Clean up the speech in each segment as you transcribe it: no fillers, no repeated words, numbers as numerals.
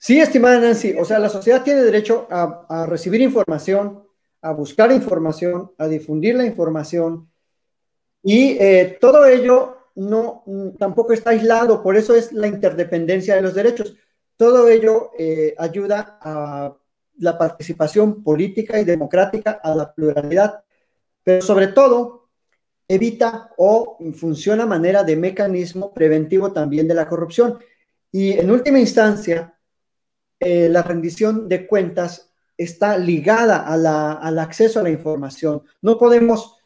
Sí, estimada Nancy, o sea, la sociedad tiene derecho a recibir información, a buscar información, a difundir la información y todo ello no, tampoco está aislado, por eso es la interdependencia de los derechos. Todo ello ayuda a la participación política y democrática, a la pluralidad, pero sobre todo evita o funciona a manera de mecanismo preventivo también de la corrupción. Y en última instancia, la rendición de cuentas está ligada al acceso a la información. No podemos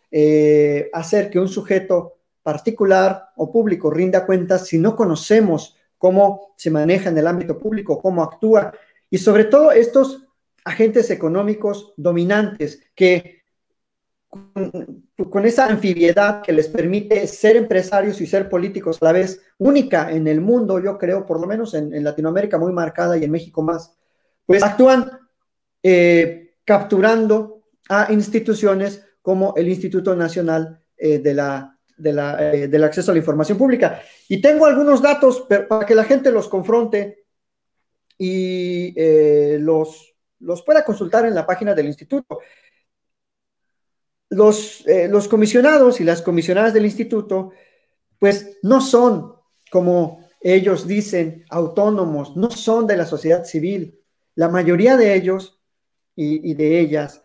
hacer que un sujeto particular o público rinda cuentas si no conocemos cómo se maneja en el ámbito público, cómo actúa, y sobre todo estos agentes económicos dominantes que con esa anfibiedad que les permite ser empresarios y ser políticos a la vez, única en el mundo, yo creo, por lo menos en Latinoamérica muy marcada y en México más, pues actúan capturando a instituciones como el Instituto Nacional del Acceso a la Información Pública. Y tengo algunos datos para que la gente los confronte y los pueda consultar en la página del instituto. Los comisionados y las comisionadas del instituto, pues no son, como ellos dicen, autónomos, no son de la sociedad civil. La mayoría de ellos y de ellas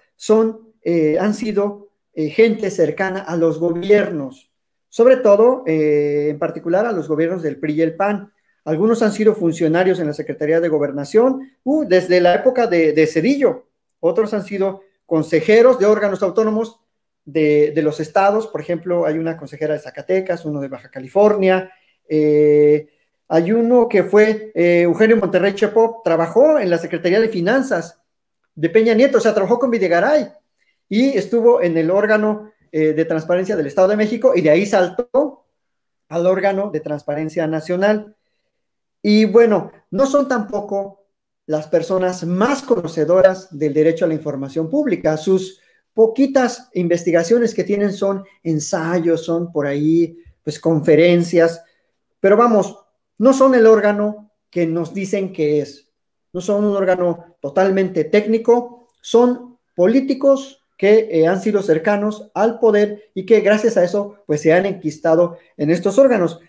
han sido gente cercana a los gobiernos, sobre todo, en particular, a los gobiernos del PRI y el PAN. Algunos han sido funcionarios en la Secretaría de Gobernación desde la época de Cedillo. Otros han sido consejeros de órganos autónomos de los estados. Por ejemplo, hay una consejera de Zacatecas, uno de Baja California, hay uno que fue Eugenio Monterrey Chepop, trabajó en la Secretaría de Finanzas de Peña Nieto, o sea, trabajó con Videgaray y estuvo en el órgano de transparencia del Estado de México y de ahí saltó al órgano de transparencia nacional. Y bueno, no son tampoco las personas más conocedoras del derecho a la información pública. Sus poquitas investigaciones que tienen son ensayos, son por ahí, pues conferencias, pero vamos, no son el órgano que nos dicen que es. No son un órgano totalmente técnico, son políticos que han sido cercanos al poder y que gracias a eso pues se han enquistado en estos órganos.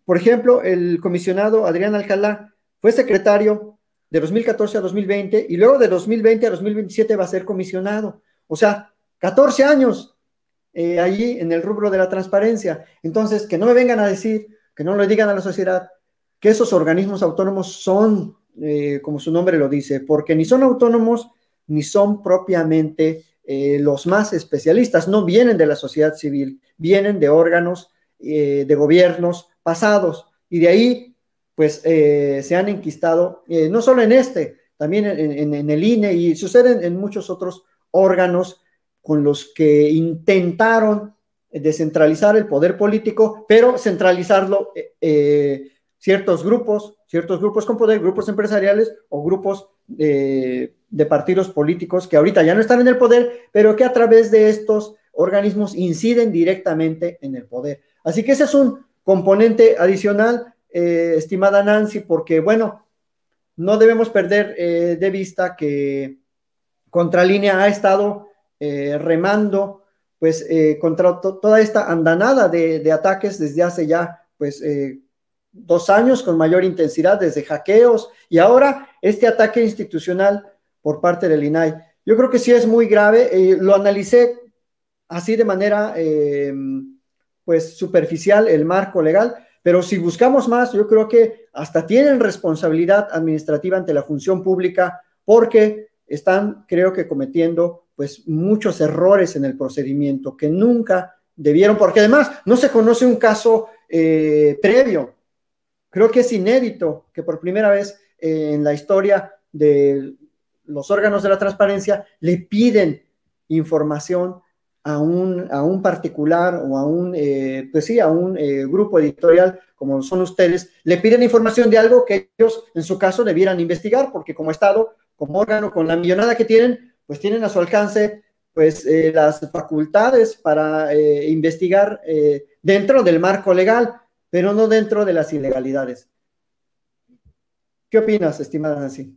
Por ejemplo, el comisionado Adrián Alcalá fue secretario de 2014 a 2020 y luego de 2020 a 2027 va a ser comisionado. O sea, 14 años allí en el rubro de la transparencia. Entonces, que no me vengan a decir, que no le digan a la sociedad que esos organismos autónomos son, como su nombre lo dice, porque ni son autónomos ni son propiamente los más especialistas, no vienen de la sociedad civil, vienen de órganos de gobiernos pasados y de ahí pues se han enquistado, no solo en este, también en el INE y suceden en muchos otros órganos con los que intentaron descentralizar el poder político, pero centralizarlo ciertos grupos con poder, grupos empresariales o grupos de partidos políticos que ahorita ya no están en el poder, pero que a través de estos organismos inciden directamente en el poder. Así que ese es un componente adicional, estimada Nancy, porque bueno, no debemos perder de vista que Contralínea ha estado remando pues contra toda esta andanada de ataques desde hace ya pues 2 años con mayor intensidad, desde hackeos y ahora este ataque institucional por parte del INAI. Yo creo que sí es muy grave, lo analicé así de manera pues superficial el marco legal, pero si buscamos más, yo creo que hasta tienen responsabilidad administrativa ante la función pública porque están, creo que, cometiendo pues muchos errores en el procedimiento que nunca debieron, porque además no se conoce un caso previo. Creo que es inédito que por primera vez en la historia de los órganos de la transparencia le piden información a un particular o a un, pues sí, a un grupo editorial como son ustedes, le piden información de algo que ellos en su caso debieran investigar, porque como Estado, como órgano, con la millonada que tienen, pues tienen a su alcance pues las facultades para investigar dentro del marco legal, pero no dentro de las ilegalidades. ¿Qué opinas, estimada Nancy?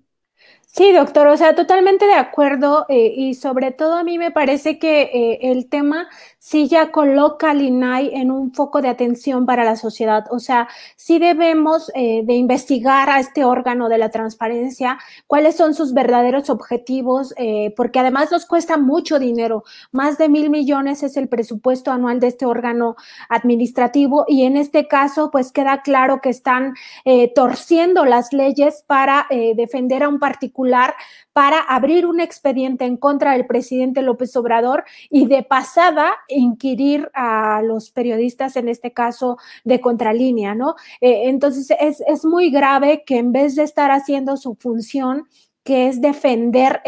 Sí, doctor, o sea, totalmente de acuerdo y sobre todo a mí me parece que el tema sí ya coloca al INAI en un foco de atención para la sociedad, o sea, sí debemos de investigar a este órgano de la transparencia, cuáles son sus verdaderos objetivos, porque además nos cuesta mucho dinero, más de 1.000 millones es el presupuesto anual de este órgano administrativo y en este caso pues queda claro que están torciendo las leyes para defender a un particular, para abrir un expediente en contra del presidente López Obrador y de pasada inquirir a los periodistas, en este caso de Contralínea, ¿no? Entonces es muy grave que en vez de estar haciendo su función, que es defender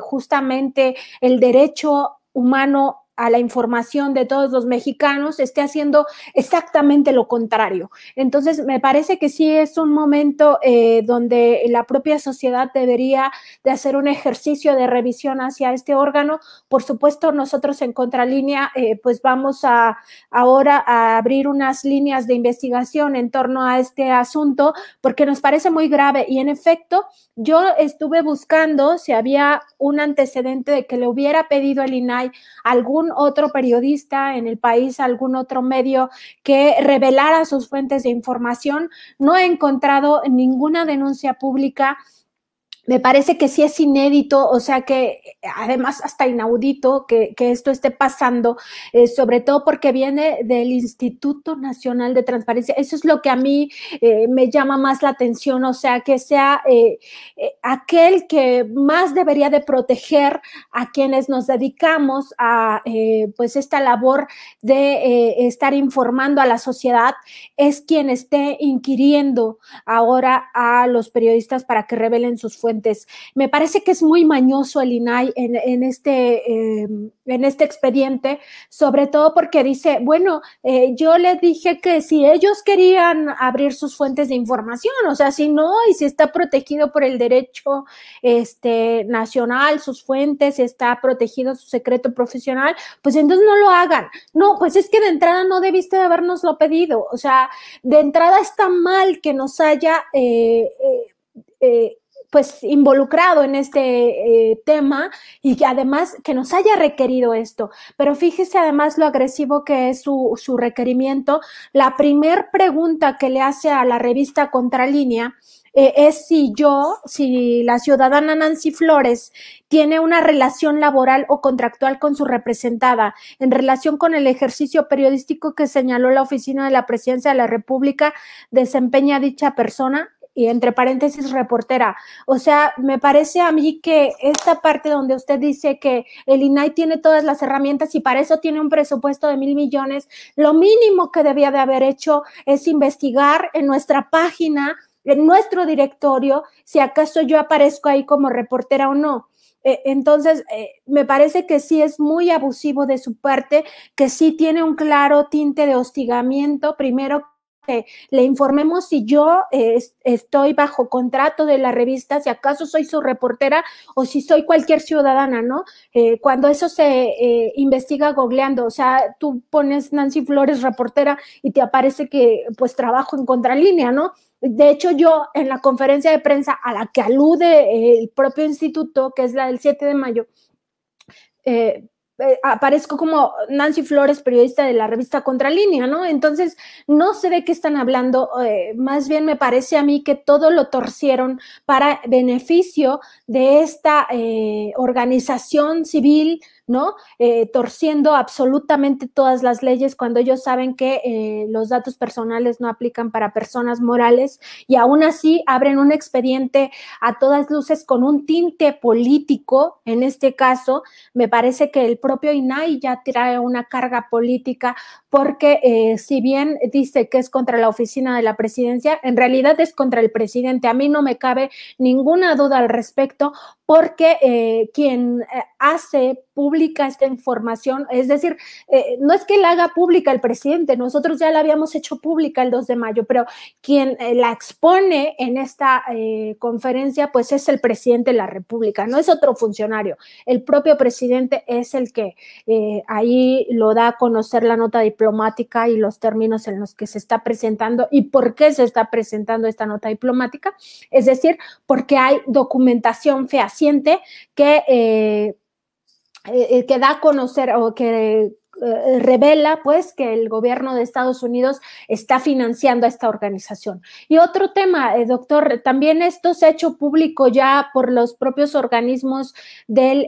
justamente el derecho humano a la información de todos los mexicanos, esté haciendo exactamente lo contrario. Entonces, me parece que sí es un momento donde la propia sociedad debería de hacer un ejercicio de revisión hacia este órgano. Por supuesto, nosotros en Contralínea, pues vamos ahora a abrir unas líneas de investigación en torno a este asunto, porque nos parece muy grave y en efecto, yo estuve buscando si había un antecedente de que le hubiera pedido el INAI a algún otro periodista en el país, algún otro medio que revelara sus fuentes de información. No he encontrado ninguna denuncia pública. Me parece que sí es inédito, o sea que además hasta inaudito que esto esté pasando, sobre todo porque viene del Instituto Nacional de Transparencia. Eso es lo que a mí me llama más la atención, o sea, que sea aquel que más debería de proteger a quienes nos dedicamos a pues esta labor de estar informando a la sociedad, es quien esté inquiriendo ahora a los periodistas para que revelen sus fuentes. Me parece que es muy mañoso el INAI en este expediente, sobre todo porque dice, bueno, yo les dije que si ellos querían abrir sus fuentes de información, o sea, si no, y si está protegido por el derecho nacional, sus fuentes, está protegido su secreto profesional, pues entonces no lo hagan. No, pues es que de entrada no debiste de habernoslo pedido, o sea, de entrada está mal que nos haya pues involucrado en este tema y que además que nos haya requerido esto. Pero fíjese además lo agresivo que es su requerimiento. La primer pregunta que le hace a la revista Contralínea es si la ciudadana Nancy Flores tiene una relación laboral o contractual con su representada en relación con el ejercicio periodístico que señaló la Oficina de la Presidencia de la República, desempeña dicha persona, y entre paréntesis reportera. O sea, me parece a mí que esta parte donde usted dice que el INAI tiene todas las herramientas y para eso tiene un presupuesto de 1.000 millones, lo mínimo que debía de haber hecho es investigar en nuestra página, en nuestro directorio, si acaso yo aparezco ahí como reportera o no. Entonces, me parece que sí es muy abusivo de su parte, que sí tiene un claro tinte de hostigamiento, primero le informemos si yo estoy bajo contrato de la revista, si acaso soy su reportera o si soy cualquier ciudadana, ¿no? Cuando eso se investiga googleando, o sea, tú pones Nancy Flores reportera y te aparece que pues trabajo en Contralínea, ¿no? De hecho, yo en la conferencia de prensa a la que alude el propio instituto, que es la del 7 de mayo, aparezco como Nancy Flores, periodista de la revista Contralínea, ¿no? Entonces, no sé de qué están hablando, más bien me parece a mí que todo lo torcieron para beneficio de esta organización civil, ¿no? Torciendo absolutamente todas las leyes cuando ellos saben que los datos personales no aplican para personas morales y aún así abren un expediente a todas luces con un tinte político, en este caso, me parece que el propio INAI ya trae una carga política porque si bien dice que es contra la oficina de la presidencia, en realidad es contra el presidente. A mí no me cabe ninguna duda al respecto porque quien hace pública esta información, es decir, no es que la haga pública el presidente, nosotros ya la habíamos hecho pública el 2 de mayo, pero quien la expone en esta conferencia, pues es el presidente de la República, no es otro funcionario. El propio presidente es el que ahí lo da a conocer la nota diplomática diplomática y los términos en los que se está presentando y por qué se está presentando esta nota diplomática, es decir, porque hay documentación fehaciente que da a conocer o que revela pues que el gobierno de Estados Unidos está financiando a esta organización. Y otro tema, doctor, también esto se ha hecho público ya por los propios organismos del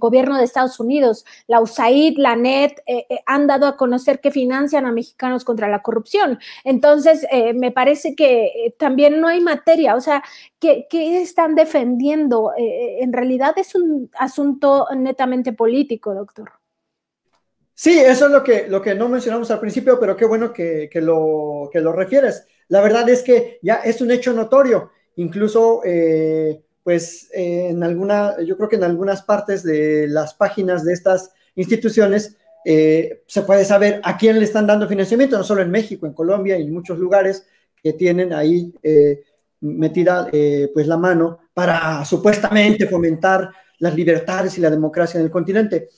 gobierno de Estados Unidos. La USAID, la NET, han dado a conocer que financian a mexicanos contra la corrupción. Entonces, me parece que también no hay materia, o sea, ¿qué están defendiendo? En realidad es un asunto netamente político, doctor. Sí, eso es lo que no mencionamos al principio, pero qué bueno que lo refieres. La verdad es que ya es un hecho notorio, incluso yo creo que en algunas partes de las páginas de estas instituciones se puede saber a quién le están dando financiamiento, no solo en México, en Colombia y en muchos lugares que tienen ahí metida pues la mano para supuestamente fomentar las libertades y la democracia en el continente.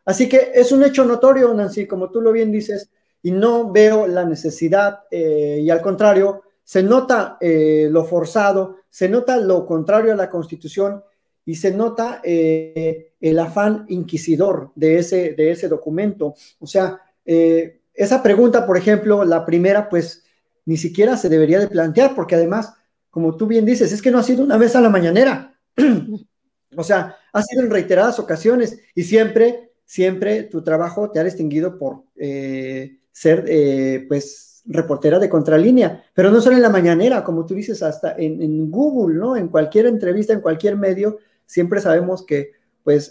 Así que es un hecho notorio, Nancy, como tú lo bien dices, y no veo la necesidad, y al contrario, se nota lo forzado, se nota lo contrario a la Constitución y se nota el afán inquisidor de ese documento. O sea, esa pregunta, por ejemplo, la primera, pues ni siquiera se debería de plantear, porque además, como tú bien dices, es que no ha sido una vez a la mañanera. O sea, ha sido en reiteradas ocasiones y siempre tu trabajo te ha distinguido por ser, pues, reportera de Contralínea, pero no solo en la mañanera, como tú dices, hasta en Google, ¿no? En cualquier entrevista, en cualquier medio, siempre sabemos que, pues,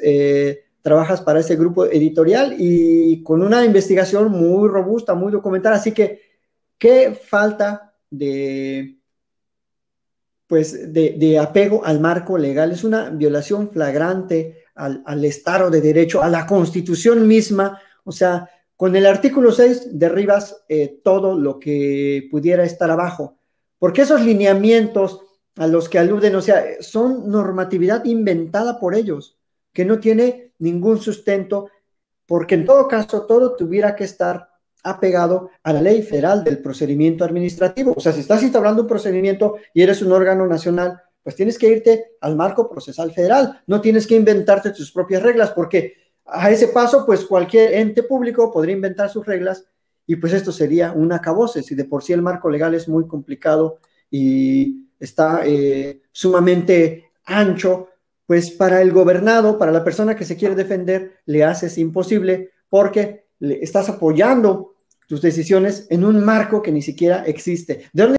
trabajas para ese grupo editorial y con una investigación muy robusta, muy documentada, así que, ¿qué falta de apego al marco legal? Es una violación flagrante al Estado de Derecho, a la Constitución misma. O sea, con el artículo 6 derribas todo lo que pudiera estar abajo, porque esos lineamientos a los que aluden, o sea, son normatividad inventada por ellos, que no tiene ningún sustento, porque en todo caso todo tuviera que estar apegado a la ley federal del procedimiento administrativo. O sea, si estás instaurando un procedimiento y eres un órgano nacional, pues tienes que irte al marco procesal federal, no tienes que inventarte tus propias reglas, porque a ese paso, pues cualquier ente público podría inventar sus reglas y pues esto sería un acabose, si de por sí el marco legal es muy complicado y está sumamente ancho, pues para el gobernado, para la persona que se quiere defender, le haces imposible porque le estás apoyando tus decisiones en un marco que ni siquiera existe. ¿De dónde